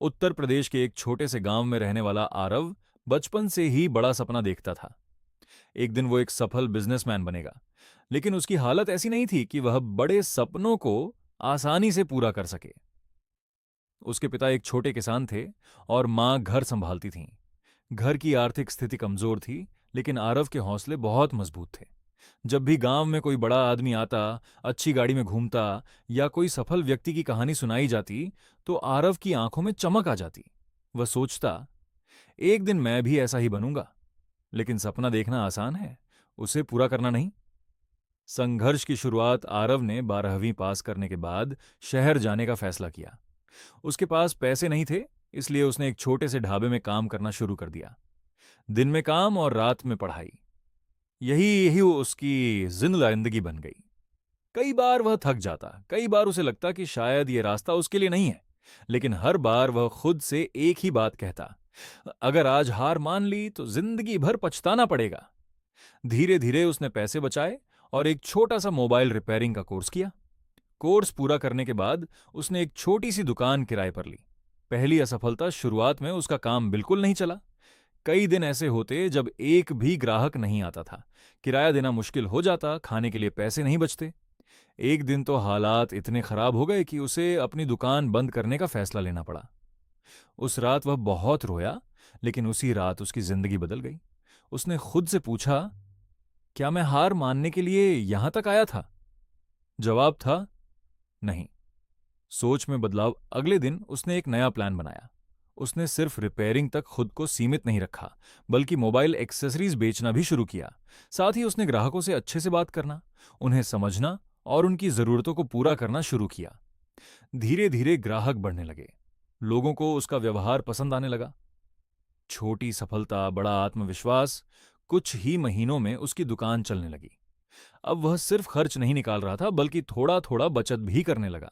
उत्तर प्रदेश के एक छोटे से गांव में रहने वाला आरव बचपन से ही बड़ा सपना देखता था। एक दिन वो एक सफल बिजनेसमैन बनेगा। लेकिन उसकी हालत ऐसी नहीं थी कि वह बड़े सपनों को आसानी से पूरा कर सके। उसके पिता एक छोटे किसान थे और मां घर संभालती थीं। घर की आर्थिक स्थिति कमजोर थी, लेकिन आरव के हौसले बहुत मजबूत थे। जब भी गांव में कोई बड़ा आदमी आता, अच्छी गाड़ी में घूमता या कोई सफल व्यक्ति की कहानी सुनाई जाती, तो आरव की आंखों में चमक आ जाती। वह सोचता, एक दिन मैं भी ऐसा ही बनूंगा। लेकिन सपना देखना आसान है, उसे पूरा करना नहीं। संघर्ष की शुरुआत आरव ने 12वीं पास करने के बाद शहर जाने का फैसला किया। उसके पास पैसे नहीं थे, इसलिए उसने एक छोटे से ढाबे में काम करना शुरू कर दिया। दिन में काम और रात में पढ़ाई, यही यही उसकी जिंदगी बन गई। कई बार वह थक जाता, कई बार उसे लगता कि शायद यह रास्ता उसके लिए नहीं है। लेकिन हर बार वह खुद से एक ही बात कहता, अगर आज हार मान ली तो जिंदगी भर पछताना पड़ेगा। धीरे धीरे उसने पैसे बचाए और एक छोटा सा मोबाइल रिपेयरिंग का कोर्स किया। कोर्स पूरा करने के बाद उसने एक छोटी सी दुकान किराए पर ली। पहली असफलता, शुरुआत में उसका काम बिल्कुल नहीं चला। कई दिन ऐसे होते जब एक भी ग्राहक नहीं आता था। किराया देना मुश्किल हो जाता, खाने के लिए पैसे नहीं बचते। एक दिन तो हालात इतने खराब हो गए कि उसे अपनी दुकान बंद करने का फैसला लेना पड़ा। उस रात वह बहुत रोया, लेकिन उसी रात उसकी जिंदगी बदल गई। उसने खुद से पूछा, क्या मैं हार मानने के लिए यहां तक आया था? जवाब था, नहीं। सोच में बदलाव, अगले दिन उसने एक नया प्लान बनाया। उसने सिर्फ रिपेयरिंग तक खुद को सीमित नहीं रखा, बल्कि मोबाइल एक्सेसरीज बेचना भी शुरू किया। साथ ही उसने ग्राहकों से अच्छे से बात करना, उन्हें समझना और उनकी जरूरतों को पूरा करना शुरू किया। धीरे धीरे ग्राहक बढ़ने लगे। लोगों को उसका व्यवहार पसंद आने लगा। छोटी सफलता, बड़ा आत्मविश्वास। कुछ ही महीनों में उसकी दुकान चलने लगी। अब वह सिर्फ खर्च नहीं निकाल रहा था, बल्कि थोड़ा थोड़ा बचत भी करने लगा।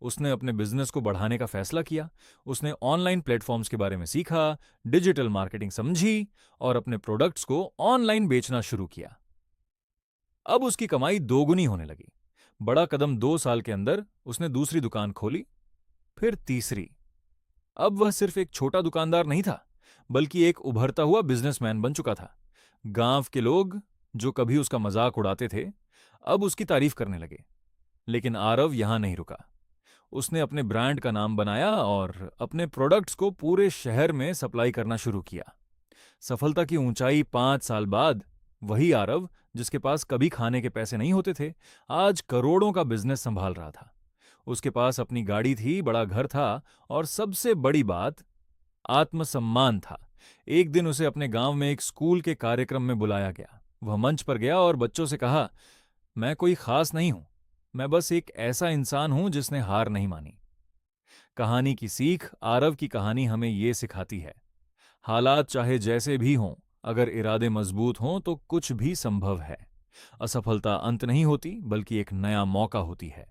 उसने अपने बिजनेस को बढ़ाने का फैसला किया। उसने ऑनलाइन प्लेटफॉर्म्स के बारे में सीखा, डिजिटल मार्केटिंग समझी और अपने प्रोडक्ट्स को ऑनलाइन बेचना शुरू किया। अब उसकी कमाई दोगुनी होने लगी। बड़ा कदम, 2 साल के अंदर उसने दूसरी दुकान खोली, फिर तीसरी। अब वह सिर्फ एक छोटा दुकानदार नहीं था, बल्कि एक उभरता हुआ बिजनेसमैन बन चुका था। गांव के लोग, जो कभी उसका मजाक उड़ाते थे, अब उसकी तारीफ करने लगे। लेकिन आरव यहां नहीं रुका। उसने अपने ब्रांड का नाम बनाया और अपने प्रोडक्ट्स को पूरे शहर में सप्लाई करना शुरू किया। सफलता की ऊंचाई, 5 साल बाद वही आरव, जिसके पास कभी खाने के पैसे नहीं होते थे, आज करोड़ों का बिजनेस संभाल रहा था। उसके पास अपनी गाड़ी थी, बड़ा घर था और सबसे बड़ी बात, आत्मसम्मान था। एक दिन उसे अपने गांव में एक स्कूल के कार्यक्रम में बुलाया गया। वह मंच पर गया और बच्चों से कहा, मैं कोई खास नहीं हूं, मैं बस एक ऐसा इंसान हूं जिसने हार नहीं मानी। कहानी की सीख, आरव की कहानी हमें ये सिखाती है, हालात चाहे जैसे भी हों, अगर इरादे मजबूत हों तो कुछ भी संभव है। असफलता अंत नहीं होती, बल्कि एक नया मौका होती है।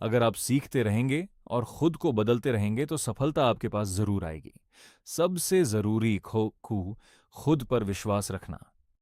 अगर आप सीखते रहेंगे और खुद को बदलते रहेंगे तो सफलता आपके पास जरूर आएगी। सबसे जरूरी खुद पर विश्वास रखना।